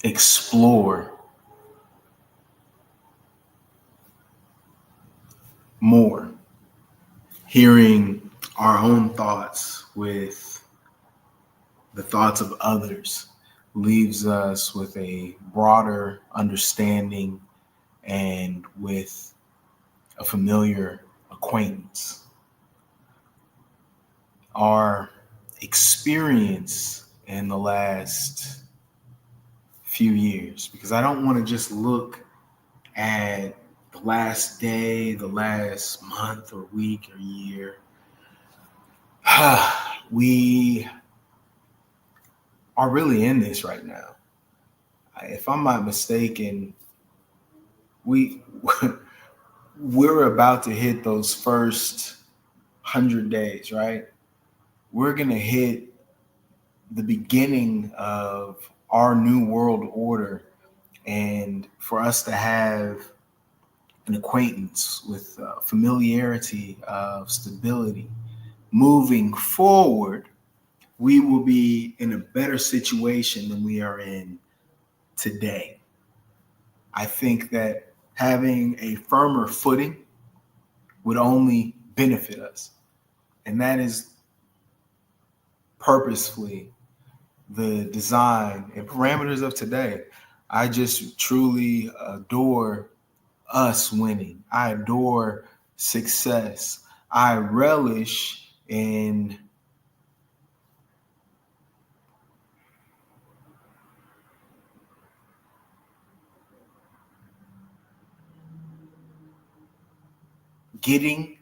explore more, hearing our own thoughts with the thoughts of others leaves us with a broader understanding and with a familiar acquaintance. Our experience in the last few years, because I don't want to just look at the last day, the last month or week or year. We are really in this right now. If I'm not mistaken, we we're about to hit those first 100 days, right? We're gonna hit the beginning of our new world order, and for us to have an acquaintance with familiarity of stability moving forward, we will be in a better situation than we are in today. I think that having a firmer footing would only benefit us. And that is purposefully the design and parameters of today. I just truly adore us winning. I adore success. I relish in getting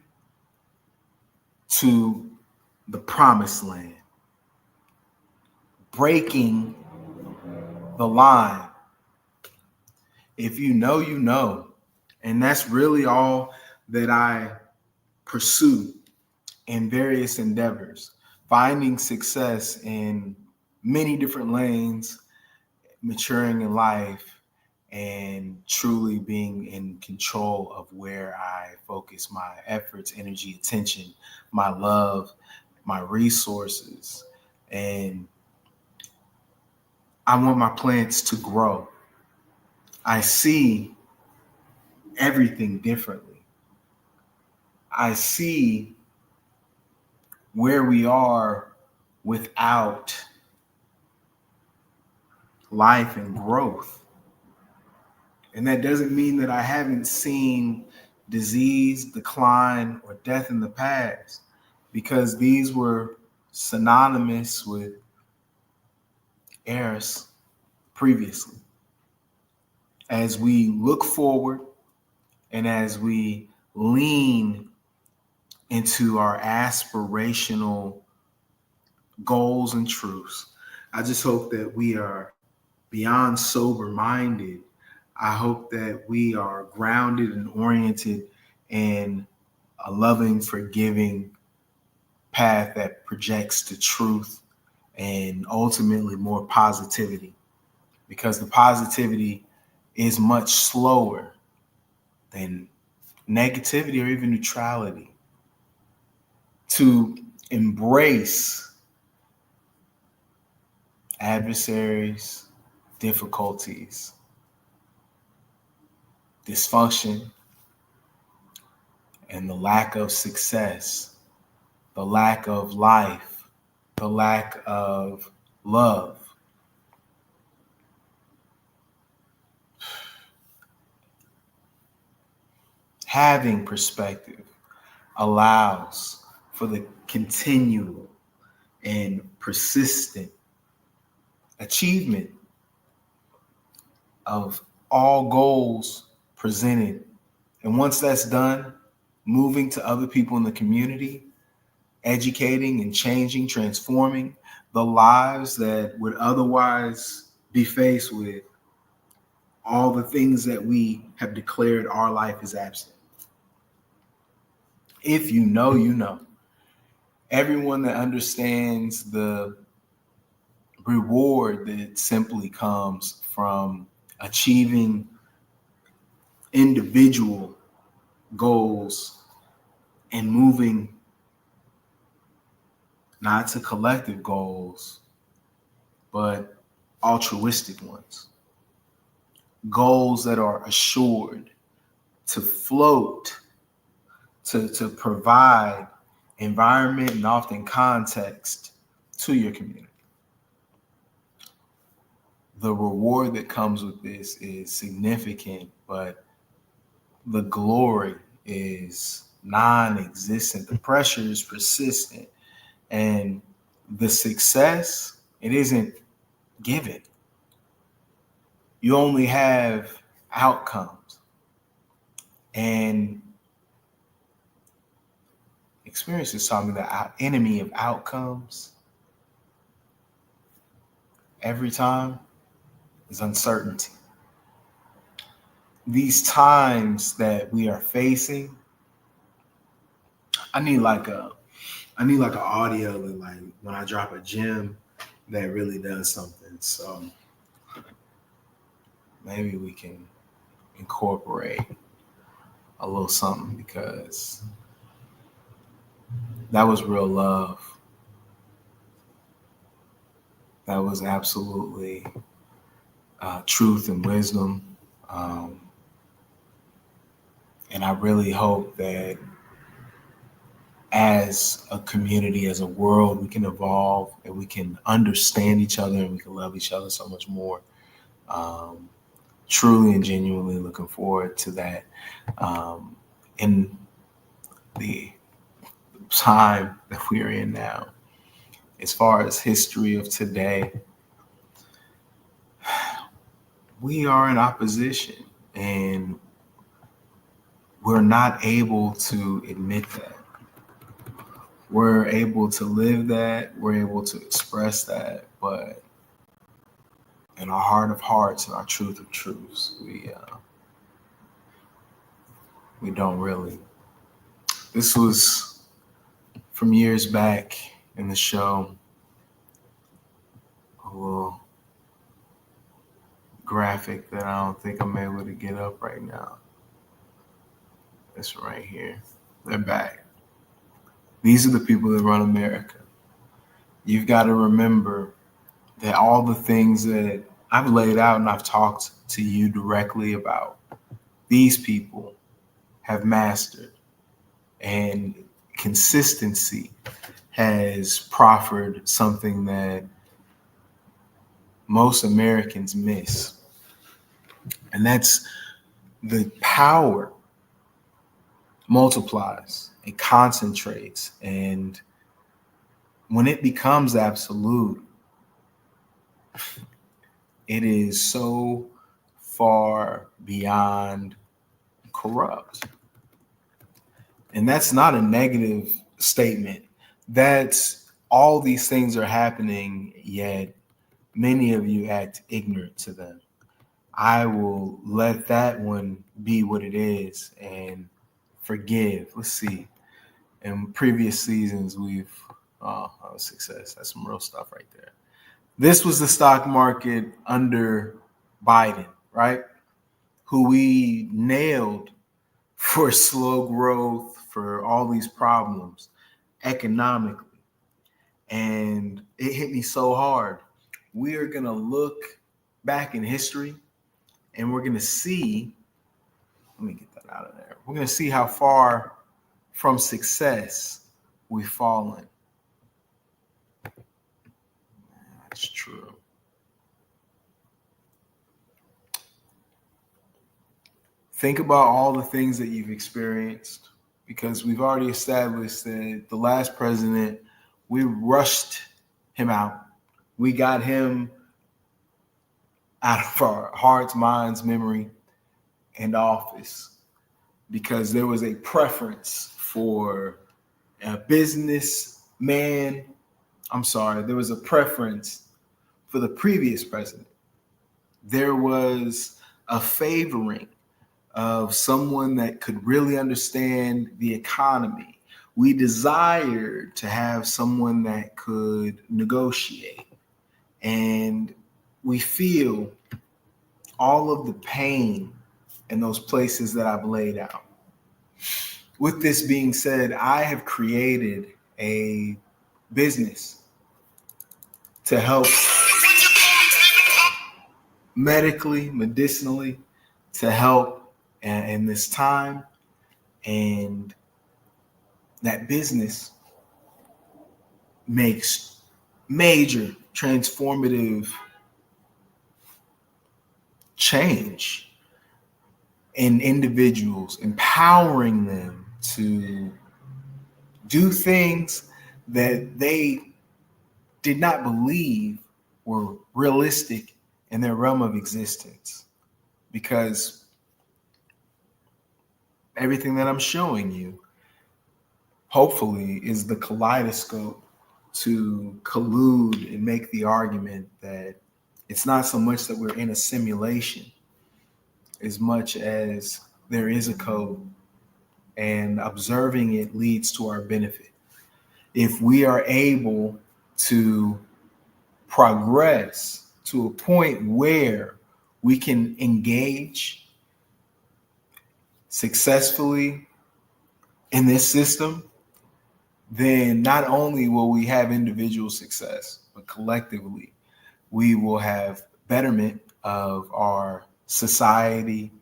to the promised land, breaking the line. If you know, you know. And that's really all that I pursue in various endeavors, finding success in many different lanes, maturing in life, and truly being in control of where I focus my efforts, energy, attention, my love, my resources. And I want my plants to grow. I see everything differently. I see where we are without life and growth. And that doesn't mean that I haven't seen disease, decline, or death in the past, because these were synonymous with eras previously. As we look forward and as we lean into our aspirational goals and truths, I just hope that we are beyond sober-minded. I hope that we are grounded and oriented in a loving, forgiving path that projects the truth and ultimately more positivity, because the positivity is much slower than negativity or even neutrality. To embrace adversaries, difficulties, dysfunction, and the lack of success, the lack of life, the lack of love. Having perspective allows for the continual and persistent achievement of all goals presented. And once that's done, moving to other people in the community, educating and changing, transforming the lives that would otherwise be faced with all the things that we have declared our life is absent. If you know, you know. Everyone that understands the reward that simply comes from achieving individual goals and moving not to collective goals, but altruistic ones. goals that are assured, to float, to provide environment and often context to your community. The reward that comes with this is significant, but the glory is non-existent. The pressure is persistent, and the success, it isn't given. You only have outcomes, and experience has taught me that our enemy of outcomes every time is uncertainty. These times that we are facing, I need like an audio that, like, when I drop a gem that really does something. So maybe we can incorporate a little something, because that was real love. That was absolutely truth and wisdom. And I really hope that as a community, as a world, we can evolve and we can understand each other and we can love each other so much more. Truly and genuinely looking forward to that. In the time that we are in now, as far as history of today, we are in opposition, and we're not able to admit that. We're able to live that, we're able to express that, but in our heart of hearts and our truth of truths, we don't really. This was from years back in the show, a little graphic that I don't think I'm able to get up right now. It's right here. They're back. These are the people that run America. You've got to remember that all the things that I've laid out and I've talked to you directly about, these people have mastered, and consistency has proffered something that most Americans miss. And that's the power multiplies, it concentrates, and when it becomes absolute, it is so far beyond corrupt. And that's not a negative statement. That's all these things are happening, yet many of you act ignorant to them. I will let that one be what it is and forgive. Let's see. In previous seasons, we've success. That's some real stuff right there. This was the stock market under Biden, right? Who we nailed for slow growth, for all these problems economically. And it hit me so hard. We are going to look back in history and we're going to see, let me get that out of there. We're going to see how far from success we've fallen. That's true. Think about all the things that you've experienced, because we've already established that the last president, we rushed him out. We got him out of our hearts, minds, memory, and office because there was a preference for a businessman. There was a preference for the previous president. There was a favoring of someone that could really understand the economy. We desired to have someone that could negotiate. And we feel all of the pain in those places that I've laid out. With this being said, I have created a business to help medically, medicinally, to help in this time. And that business makes major transformative change in individuals, empowering them to do things that they did not believe were realistic in their realm of existence. Because everything that I'm showing you, hopefully, is the kaleidoscope to collude and make the argument that it's not so much that we're in a simulation as much as there is a code, and observing it leads to our benefit. If we are able to progress to a point where we can engage successfully in this system, then not only will we have individual success, but collectively we will have betterment of our society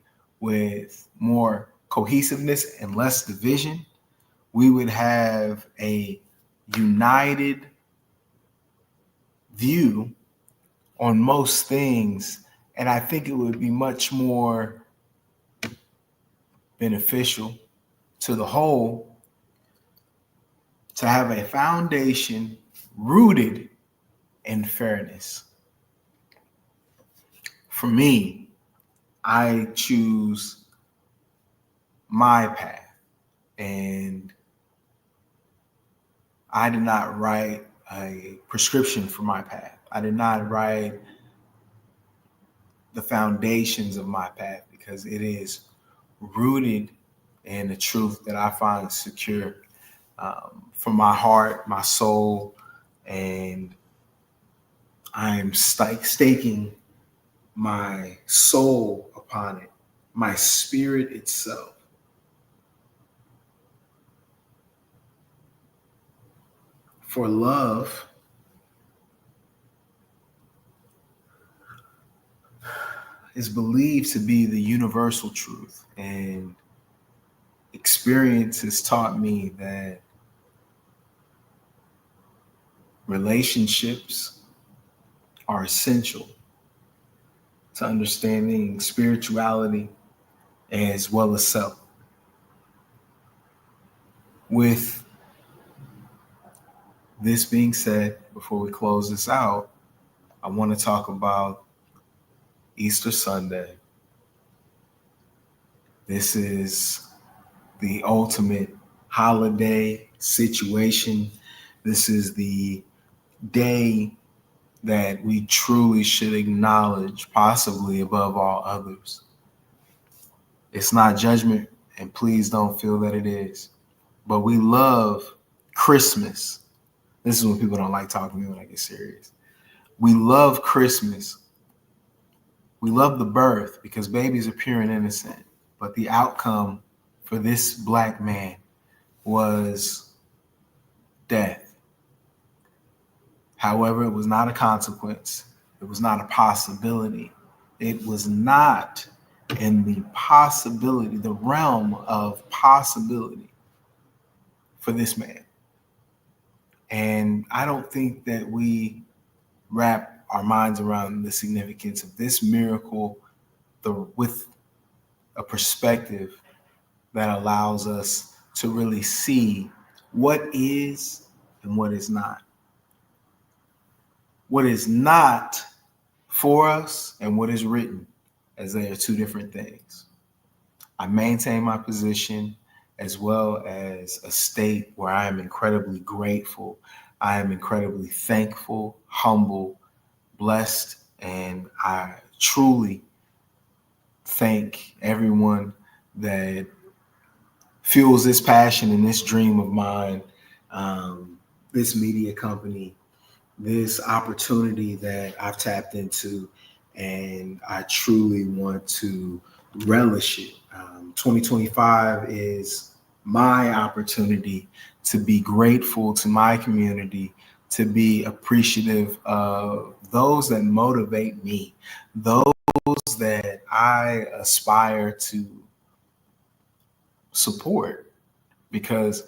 with more cohesiveness and less division. We would have a united view on most things, and I think it would be much more beneficial to the whole to have a foundation rooted in fairness. For me, I choose my path, and I did not write a prescription for my path. I did not write the foundations of my path, because it is rooted in the truth that I find secure from my heart, my soul, and I'm staking my soul upon it, my spirit itself. For love is believed to be the universal truth, and experience has taught me that relationships are essential to understanding spirituality as well as self. With this being said, before we close this out, I want to talk about Easter Sunday. This is the ultimate holiday situation. This is the day that we truly should acknowledge, possibly above all others. It's not judgment, and please don't feel that it is. But we love Christmas. This is when people don't like talking to me when I get serious. We love Christmas. We love the birth because babies are pure and innocent. But the outcome for this Black man was death. However, it was not a consequence. It was not a possibility. It was not in the possibility, the realm of possibility for this man. And I don't think that we wrap our minds around the significance of this miracle with a perspective that allows us to really see what is and what is not. What is not for us and what is written, as they are two different things. I maintain my position as well as a state where I am incredibly grateful. I am incredibly thankful, humble, blessed, and I truly thank everyone that fuels this passion and this dream of mine, this media company, this opportunity that I've tapped into, and I truly want to relish it. 2025 is my opportunity to be grateful to my community, to be appreciative of those that motivate me, those those that I aspire to support, because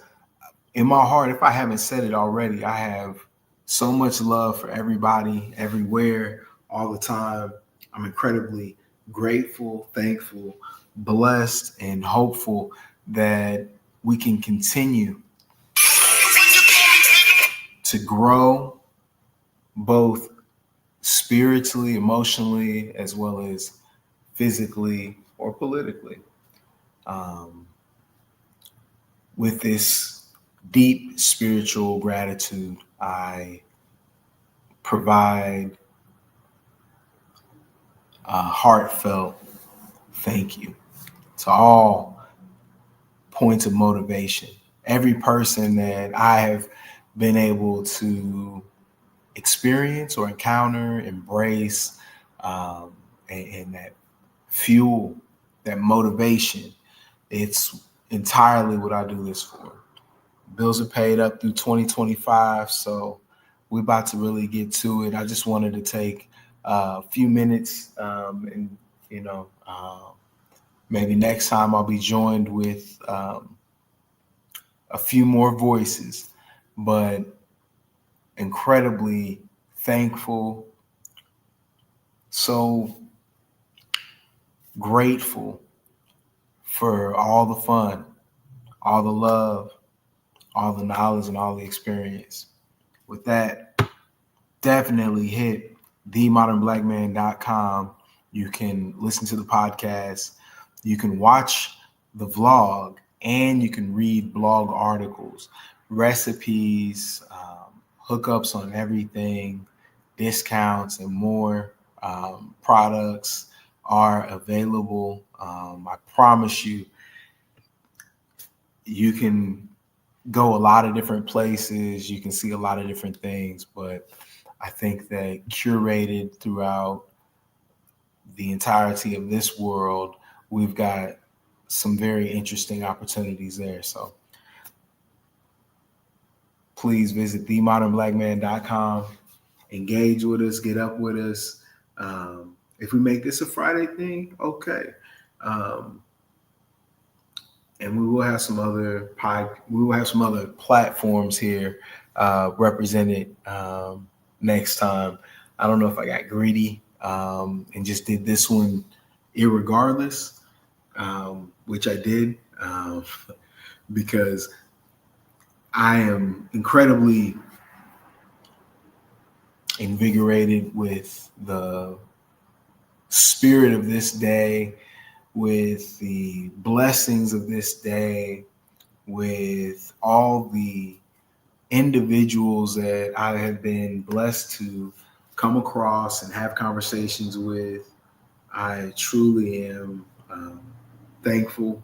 in my heart, if I haven't said it already, I have so much love for everybody, everywhere, all the time. I'm incredibly grateful, thankful, blessed, and hopeful that we can continue to grow both spiritually, emotionally, as well as physically or politically. Um, with this deep spiritual gratitude, I provide a heartfelt thank you to all points of motivation. Every person that I have been able to experience or encounter, embrace, and that fuel, that motivation, it's entirely what I do this for. Bills are paid up through 2025, so we're about to really get to it. I just wanted to take a few minutes, and you know, maybe next time I'll be joined with a few more voices, but incredibly thankful, so grateful for all the fun, all the love, all the knowledge, and all the experience. With that, definitely hit themodernblackman.com. You can listen to the podcast, you can watch the vlog, and you can read blog articles, recipes, hookups on everything, discounts, and more. Products are available. I promise you, you can go a lot of different places. You can see a lot of different things, but I think that curated throughout the entirety of this world, we've got some very interesting opportunities there. So please visit themodernblackman.com, engage with us, get up with us. If we make this a Friday thing, okay. And we will have some other platforms here represented next time. I don't know if I got greedy and just did this one irregardless, which I did, because I am incredibly invigorated with the spirit of this day, with the blessings of this day, with all the individuals that I have been blessed to come across and have conversations with. I truly am thankful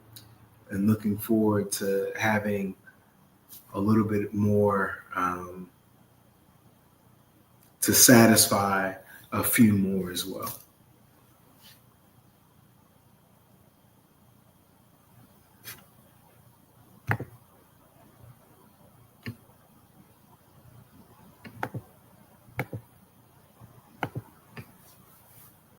and looking forward to having a little bit more to satisfy a few more as well.